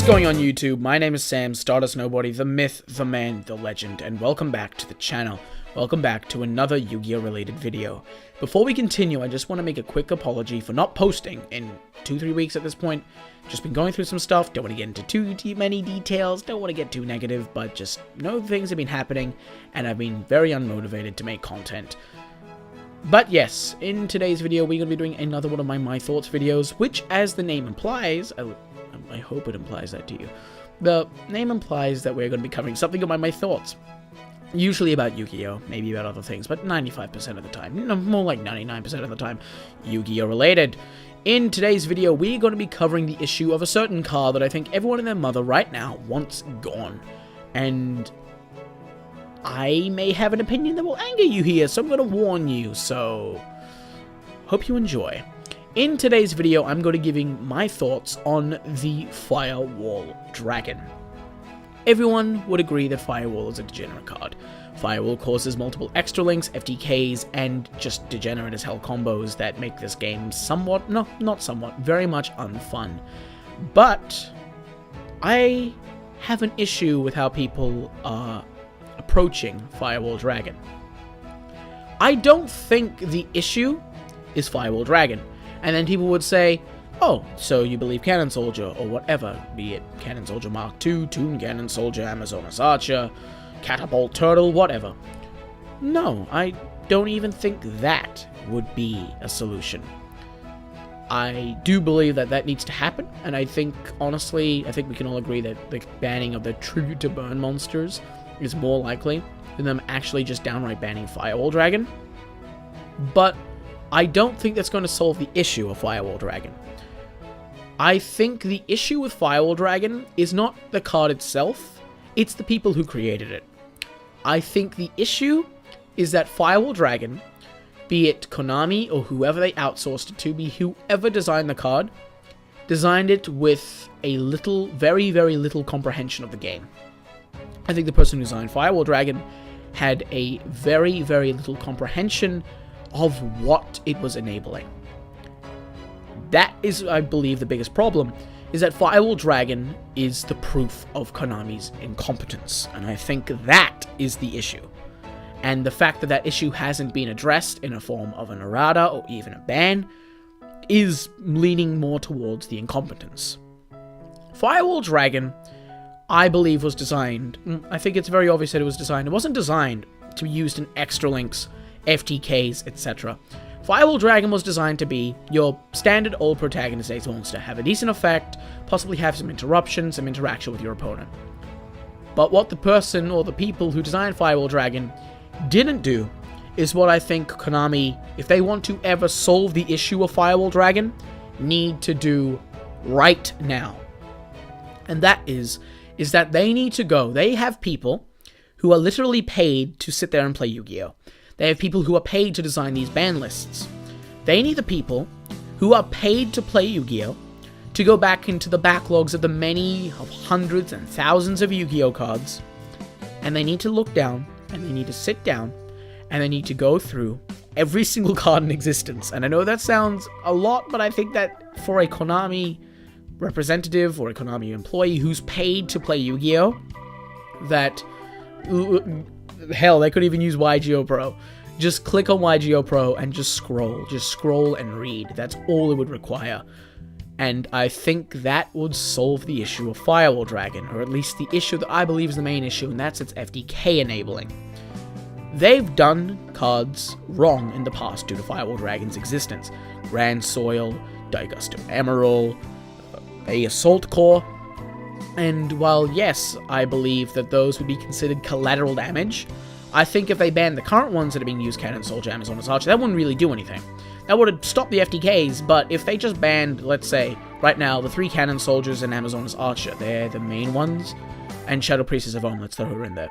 What's going on YouTube? My name is Sam, Stardust Nobody, the myth, the man, the legend, and welcome back to the channel. Welcome back to another Yu-Gi-Oh! Related video. Before we continue, I just want to make a quick apology for not posting in 2-3 weeks at this point. Just been going through some stuff, don't want to get into too many details, don't want to get too negative, but just know things have been happening, and I've been very unmotivated to make content. But yes, in today's video, we're going to be doing another one of my thoughts videos, which, as the name implies, I hope it implies that to you. The name implies that we're going to be covering something about my thoughts. Usually about Yu-Gi-Oh! Maybe about other things, but 95% of the time, no, more like 99% of the time, Yu-Gi-Oh! Related. In today's video, we're going to be covering the issue of a certain card that I think everyone and their mother right now wants gone. And I may have an opinion that will anger you here, so I'm going to warn you, so hope you enjoy. In today's video, I'm going to be giving my thoughts on the Firewall Dragon. Everyone would agree that Firewall is a degenerate card. Firewall causes multiple extra links, FTKs, and just degenerate as hell combos that make this game somewhat, no, not somewhat, very much unfun. But I have an issue with how people are approaching Firewall Dragon. I don't think the issue is Firewall Dragon. And then people would say, oh, so you believe Cannon Soldier, or whatever, be it Cannon Soldier Mark II, Toon Cannon Soldier, Amazonas Archer, Catapult Turtle, whatever. No, I don't even think that would be a solution. I do believe that that needs to happen, and I think, honestly, I think we can all agree that the banning of the Tribute to Burn monsters is more likely than them actually just downright banning Firewall Dragon. But I don't think that's going to solve the issue of Firewall Dragon. I think the issue with Firewall Dragon is not the card itself, it's the people who created it. I think the issue is that Firewall Dragon, be it Konami or whoever they outsourced it to, be whoever designed the card, designed it with a little, very, very little comprehension of the game. I think the person who designed Firewall Dragon had a very, very little comprehension of what it was enabling. That is, I believe, the biggest problem, is that Firewall Dragon is the proof of Konami's incompetence, and I think that is the issue. And the fact that that issue hasn't been addressed in a form of an errata or even a ban is leaning more towards the incompetence. Firewall Dragon, I believe, was designed, I think it's very obvious that it was designed, it wasn't designed to be used in extra links, FTKs, etc. Firewall Dragon was designed to be your standard old protagonist-based monster, have a decent effect, possibly have some interruption, some interaction with your opponent. But what the person or the people who designed Firewall Dragon didn't do is what I think Konami, if they want to ever solve the issue of Firewall Dragon, need to do right now. And that is that they need to go, they have people who are literally paid to sit there and play Yu-Gi-Oh! They have people who are paid to design these ban lists. They need the people who are paid to play Yu-Gi-Oh! To go back into the backlogs of the many of hundreds and thousands of Yu-Gi-Oh! Cards, and they need to look down, and they need to sit down, and they need to go through every single card in existence. And I know that sounds a lot, but I think that for a Konami representative or a Konami employee who's paid to play Yu-Gi-Oh! That, hell, they could even use YGO Pro. Just click on YGO Pro and just scroll and read. That's all it would require. And I think that would solve the issue of Firewall Dragon, or at least the issue that I believe is the main issue, and that's its FTK enabling. They've done cards wrong in the past due to Firewall Dragon's existence. Grand Soil, Daigusto Emerald, a Assault Core. And while, yes, I believe that those would be considered collateral damage, I think if they banned the current ones that are being used, Cannon Soldier, Amazonas Archer, that wouldn't really do anything. That would have stopped the FTKs, but if they just banned, let's say, right now, the 3 Cannon Soldiers and Amazonas Archer, they're the main ones, and Shadow Priestess of Om, let's throw her in there.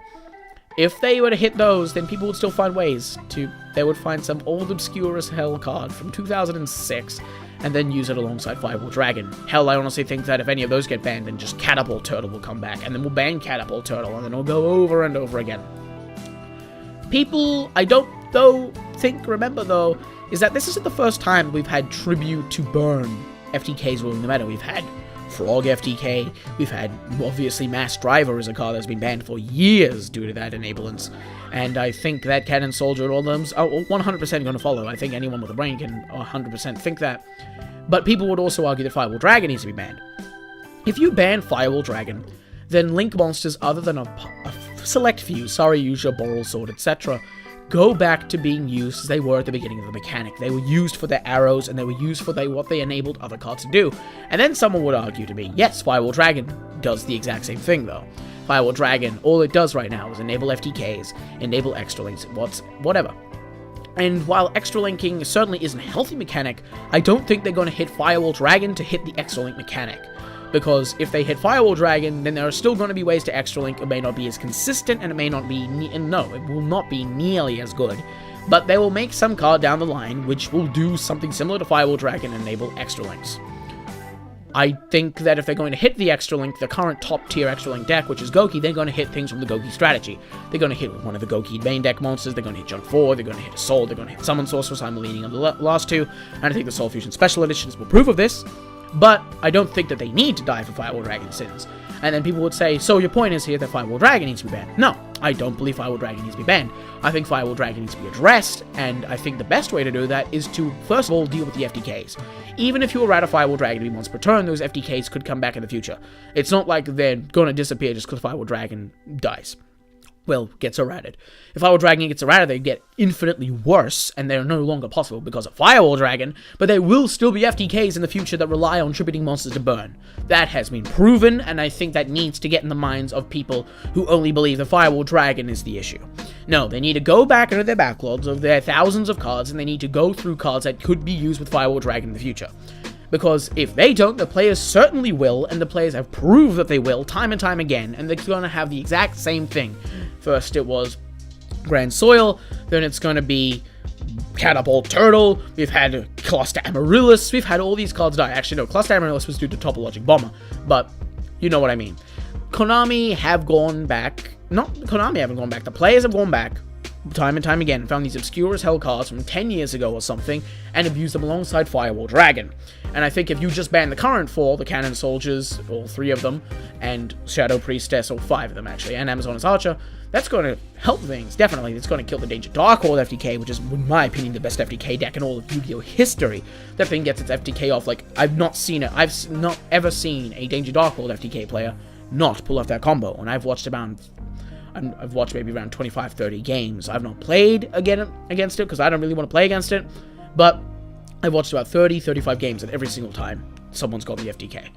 If they were to hit those, then people would still find ways to, they would find some old obscure as hell card from 2006, and then use it alongside Firewall Dragon. Hell, I honestly think that if any of those get banned, then just Catapult Turtle will come back, and then we'll ban Catapult Turtle, and then it'll go over and over again. People, I don't, though, remember, though, is that this isn't the first time we've had Tribute to Burn FTKs ruling the meta. We've had Frog FTK. We've had, obviously, Mass Driver is a card that's been banned for years due to that enablement. And I think that Cannon Soldier and all of them are 100% going to follow. I think anyone with a brain can 100% think that. But people would also argue that Firewall Dragon needs to be banned. If you ban Firewall Dragon, then Link monsters other than a select few, Saryuja, Boral Sword, etc., go back to being used as they were at the beginning of the mechanic. They were used for their arrows, and they were used for what they enabled other cards to do. And then someone would argue to me, yes, Firewall Dragon does the exact same thing, though. Firewall Dragon, all it does right now is enable FTKs, enable extra links, whatever. And while extra linking certainly isn't a healthy mechanic, I don't think they're going to hit Firewall Dragon to hit the extra link mechanic. Because if they hit Firewall Dragon, then there are still going to be ways to extra link. It may not be as consistent, and it may not be, it will not be nearly as good. But they will make some card down the line which will do something similar to Firewall Dragon and enable extra links. I think that if they're going to hit the extra link, the current top tier extra link deck, which is Goki, they're going to hit things from the Goki strategy. They're going to hit one of the Goki main deck monsters, they're going to hit Junk 4, they're going to hit Soul, they're going to hit Summon Sorceress. I'm leaning on the last two, and I think the Soul Fusion Special Editions will prove of this. But I don't think that they need to die for Firewall Dragon sins. And then people would say, so your point is here that Firewall Dragon needs to be banned. No, I don't believe Firewall Dragon needs to be banned. I think Firewall Dragon needs to be addressed, and I think the best way to do that is to, first of all, deal with the FTKs. Even if you errata Firewall Dragon to be once per turn, those FTKs could come back in the future. It's not like they're going to disappear just because Firewall Dragon dies. Well, gets errated. If Firewall Dragon gets errated, they get infinitely worse, and they're no longer possible because of Firewall Dragon, but there will still be FTKs in the future that rely on tributing monsters to burn. That has been proven, and I think that needs to get in the minds of people who only believe the Firewall Dragon is the issue. No, they need to go back into their backlogs of their thousands of cards, and they need to go through cards that could be used with Firewall Dragon in the future. Because if they don't, the players certainly will, and the players have proved that they will time and time again, and they're going to have the exact same thing. First it was Grand Soil, then it's going to be Catapult Turtle, we've had Cluster Amaryllis, we've had all these cards die. Actually, no, Cluster Amaryllis was due to Topologic Bomber, but you know what I mean. Konami have gone back, Konami haven't gone back, the players have gone back time and time again, found these obscure as hell cards from 10 years ago or something, and abused them alongside Firewall Dragon. And I think if you just ban the current 4, the Cannon Soldiers, all 3 of them, and Shadow Priestess, or 5 of them actually, and Amazoness Archer, that's going to help things, definitely. It's going to kill the Danger Dark Hole FTK, which is, in my opinion, the best FTK deck in all of Yu-Gi-Oh! History. That thing gets its FTK off, like, I've not seen it. I've not ever seen a Danger Dark Hole FTK player not pull off that combo, and I've watched maybe around 25-30 games. I've not played against it, because I don't really want to play against it, but I've watched about 30-35 games, and every single time, someone's got the FTK.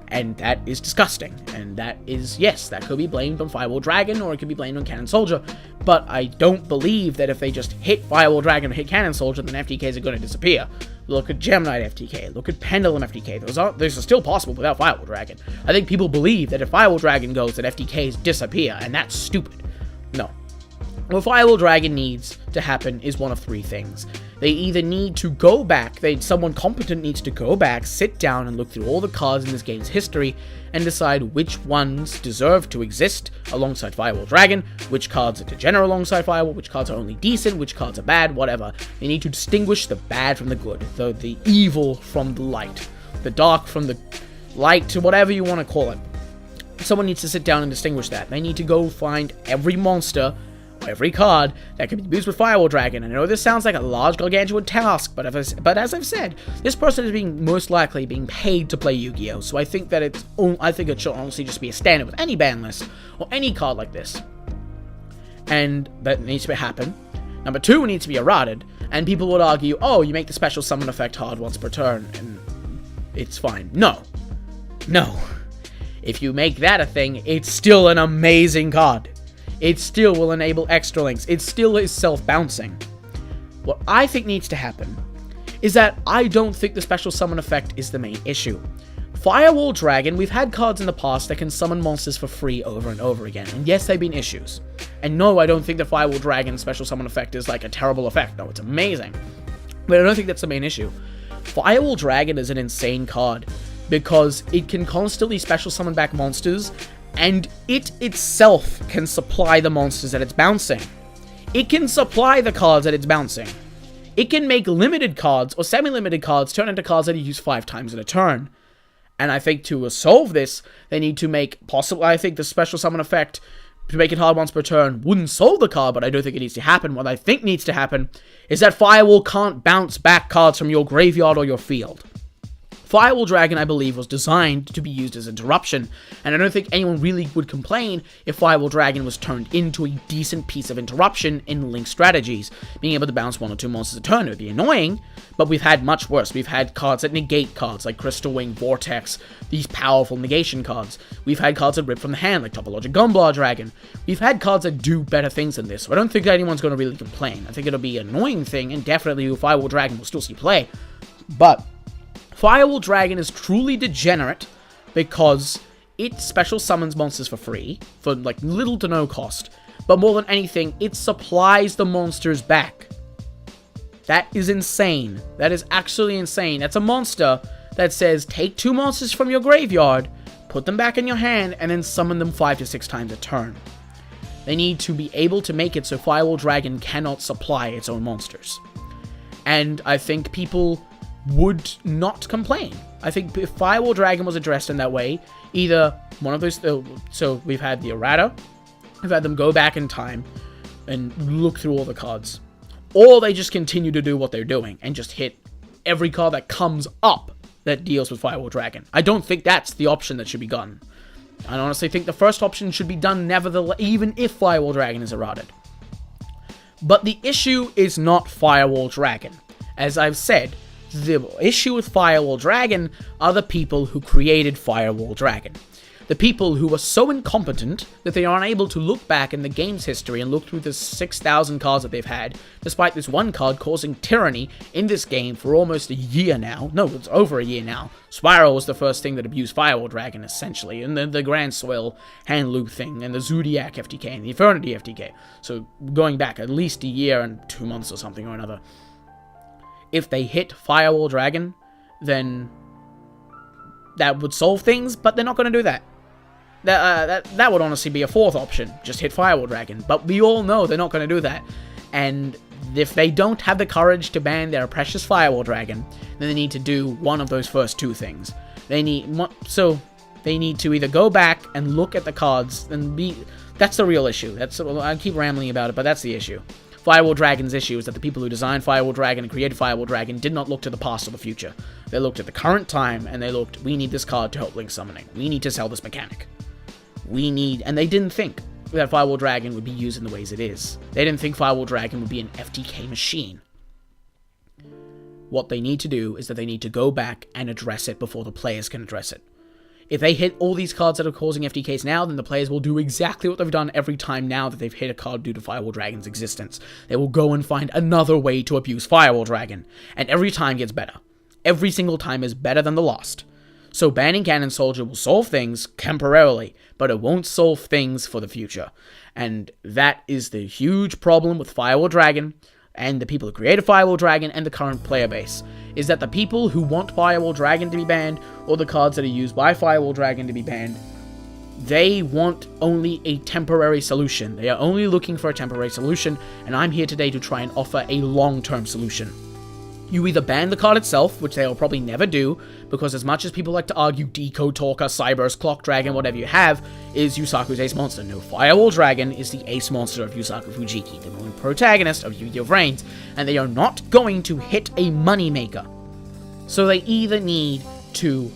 And that is disgusting, and that is, yes, that could be blamed on Firewall Dragon, or it could be blamed on Cannon Soldier, but I don't believe that if they just hit Firewall Dragon or hit Cannon Soldier, then FTKs are going to disappear. Look at Gemini FTK, look at Pendulum FTK, those are still possible without Firewall Dragon. I think people believe that if Firewall Dragon goes, that FTKs disappear, and that's stupid. No. What Firewall Dragon needs to happen is one of 3 things. They either need to go back, someone competent needs to go back, sit down and look through all the cards in this game's history and decide which ones deserve to exist alongside Firewall Dragon, which cards are degenerate alongside Firewall, which cards are only decent, which cards are bad, whatever. They need to distinguish the bad from the good, the evil from the light, the dark from the light, whatever you want to call it. Someone needs to sit down and distinguish that. They need to go find every monster, every card that can be used with Firewall Dragon. I know this sounds like a large gargantuan task, but as I've said, this person is most likely being paid to play Yu-Gi-Oh! So I think that it should honestly just be a standard with any ban list or any card like this. And that needs to happen. Number 2, it needs to be errated, and people would argue, oh, you make the special summon effect hard once per turn, and it's fine. No. If you make that a thing, it's still an amazing card. It still will enable extra links. It still is self-bouncing. What I think needs to happen is that I don't think the special summon effect is the main issue. Firewall Dragon, we've had cards in the past that can summon monsters for free over and over again, and yes, they've been issues. And no, I don't think the Firewall Dragon special summon effect is like a terrible effect. No, it's amazing. But I don't think that's the main issue. Firewall Dragon is an insane card because it can constantly special summon back monsters, and it itself can supply the monsters that it's bouncing. It can supply the cards that it's bouncing. It can make limited cards or semi-limited cards turn into cards that you use 5 times in a turn. And I think to solve this, they need to make possible. I think the special summon effect to make it hard once per turn wouldn't solve the card, but I don't think it needs to happen. What I think needs to happen is that Firewall can't bounce back cards from your graveyard or your field. Firewall Dragon, I believe, was designed to be used as interruption, and I don't think anyone really would complain if Firewall Dragon was turned into a decent piece of interruption in Link strategies. Being able to bounce 1 or 2 monsters a turn would be annoying, but we've had much worse. We've had cards that negate cards, like Crystal Wing, Vortex, these powerful negation cards. We've had cards that rip from the hand, like Topologic Gumblar Dragon. We've had cards that do better things than this, so I don't think anyone's going to really complain. I think it'll be an annoying thing, and definitely Firewall Dragon will still see play, but Firewall Dragon is truly degenerate because it special summons monsters for free, for like little to no cost, but more than anything, it supplies the monsters back. That is insane. That is actually insane. That's a monster that says, take 2 monsters from your graveyard, put them back in your hand, and then summon them 5 to 6 times a turn. They need to be able to make it so Firewall Dragon cannot supply its own monsters. And I think people would not complain. I think if Firewall Dragon was addressed in that way, either one of those, so we've had the errata, we've had them go back in time and look through all the cards, or they just continue to do what they're doing and just hit every card that comes up that deals with Firewall Dragon. I don't think that's the option that should be done. I honestly think the first option should be done nevertheless, even if Firewall Dragon is errated. But the issue is not Firewall Dragon. As I've said, the issue with Firewall Dragon are the people who created Firewall Dragon. The people who are so incompetent that they are unable to look back in the game's history and look through the 6,000 cards that they've had, despite this one card causing tyranny in this game for almost a year now. No, it's over a year now. Spiral was the first thing that abused Firewall Dragon, essentially, and then the Grand Soil hand loop thing, and the Zodiac FTK, and the Eternity FTK. So going back at least a year and 2 months or something or another. If they hit Firewall Dragon, then that would solve things, but they're not going to do that. That would honestly be a 4th option, just hit Firewall Dragon, but we all know they're not going to do that. And if they don't have the courage to ban their precious Firewall Dragon, then they need to do one of those first 2 things. They need to either go back and look at the cards and that's the real issue. I keep rambling about it, but that's the issue. Firewall Dragon's issue is that the people who designed Firewall Dragon and created Firewall Dragon did not look to the past or the future. They looked at the current time, and they looked, we need this card to help Link summoning. We need to sell this mechanic. And they didn't think that Firewall Dragon would be used in the ways it is. They didn't think Firewall Dragon would be an FTK machine. What they need to do is that they need to go back and address it before the players can address it. If they hit all these cards that are causing FTKs now, then the players will do exactly what they've done every time now that they've hit a card due to Firewall Dragon's existence. They will go and find another way to abuse Firewall Dragon, and every time gets better. Every single time is better than the last. So banning Cannon Soldier will solve things temporarily, but it won't solve things for the future. And that is the huge problem with Firewall Dragon, and the people who created Firewall Dragon and the current player base, is that the people who want Firewall Dragon to be banned, or the cards that are used by Firewall Dragon to be banned, they want only a temporary solution. They are only looking for a temporary solution, and I'm here today to try and offer a long-term solution. You either ban the card itself, which they will probably never do, because as much as people like to argue Decode Talker, Cyber's Clock Dragon, whatever you have, is Yusaku's ace monster. No, Firewall Dragon is the ace monster of Yusaku Fujiki, the main protagonist of Yu-Gi-Oh! Reigns, and they are not going to hit a moneymaker. So they either need to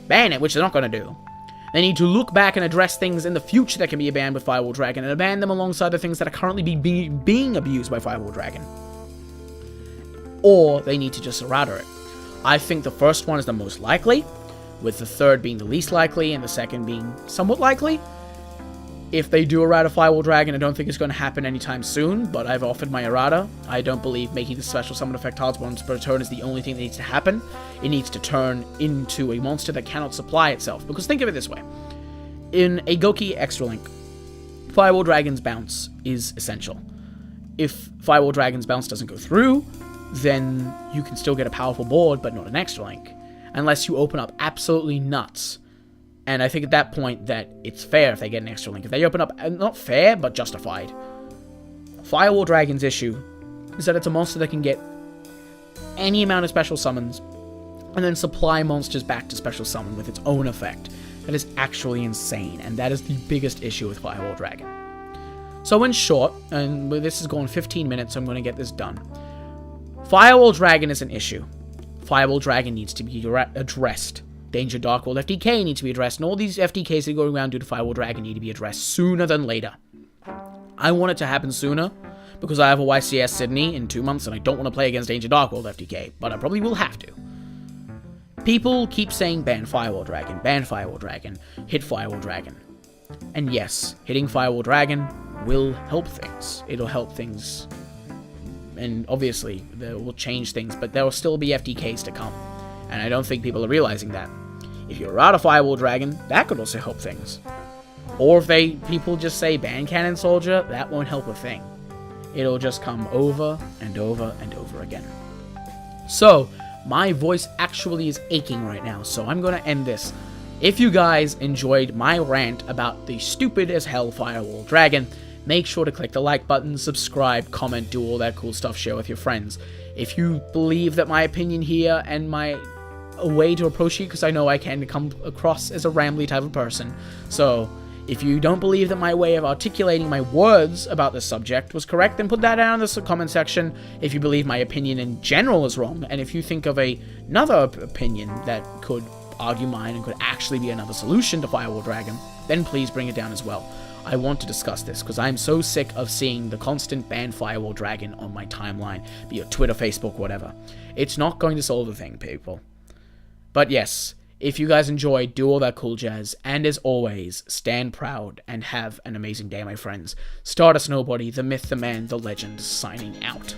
ban it, which they're not going to do. They need to look back and address things in the future that can be banned with Firewall Dragon, and ban them alongside the things that are currently being abused by Firewall Dragon. Or they need to just errata it. I think the first one is the most likely, with the third being the least likely, and the second being somewhat likely. If they do errata Firewall Dragon, I don't think it's going to happen anytime soon, but I've offered my errata. I don't believe making the special summon effect cards once per turn is the only thing that needs to happen. It needs to turn into a monster that cannot supply itself. Because think of it this way. In a Goki Extra Link, Firewall Dragon's bounce is essential. If Firewall Dragon's bounce doesn't go through, then you can still get a powerful board, but not an Extra Link. Unless you open up absolutely nuts. And I think at that point that it's fair if they get an Extra Link. If they open up, not fair, but justified. Firewall Dragon's issue is that it's a monster that can get any amount of special summons and then supply monsters back to special summon with its own effect. That is actually insane, and that is the biggest issue with Firewall Dragon. So in short, and this is going 15 minutes, so I'm going to get this done. Firewall Dragon is an issue. Firewall Dragon needs to be addressed. Danger Dark World FDK needs to be addressed, and all these FDKs that are going around due to Firewall Dragon need to be addressed sooner than later. I want it to happen sooner, because I have a YCS Sydney in 2 months, and I don't want to play against Danger Dark World FDK, but I probably will have to. People keep saying ban Firewall Dragon, hit Firewall Dragon. And yes, hitting Firewall Dragon will help things. It'll help things. And obviously, it will change things, but there will still be FDKs to come. And I don't think people are realizing that. If you're out of Firewall Dragon, that could also help things. Or if people just say ban Cannon Soldier, that won't help a thing. It'll just come over and over and over again. So, my voice actually is aching right now, so I'm going to end this. If you guys enjoyed my rant about the stupid as hell Firewall Dragon, make sure to click the like button, subscribe, comment, do all that cool stuff, share with your friends. If you believe that my opinion here and my way to approach you, because I know I can come across as a rambly type of person, so if you don't believe that my way of articulating my words about this subject was correct, then put that down in the comment section. If you believe my opinion in general is wrong, and if you think of another opinion that could argue mine and could actually be another solution to Firewall Dragon, then please bring it down as well. I want to discuss this, because I'm so sick of seeing the constant ban Firewall Dragon on my timeline, be it Twitter, Facebook, whatever. It's not going to solve the thing, people. But yes, if you guys enjoyed, do all that cool jazz, and as always, stand proud and have an amazing day, my friends. Stardust Nobody, the myth, the man, the legend, signing out.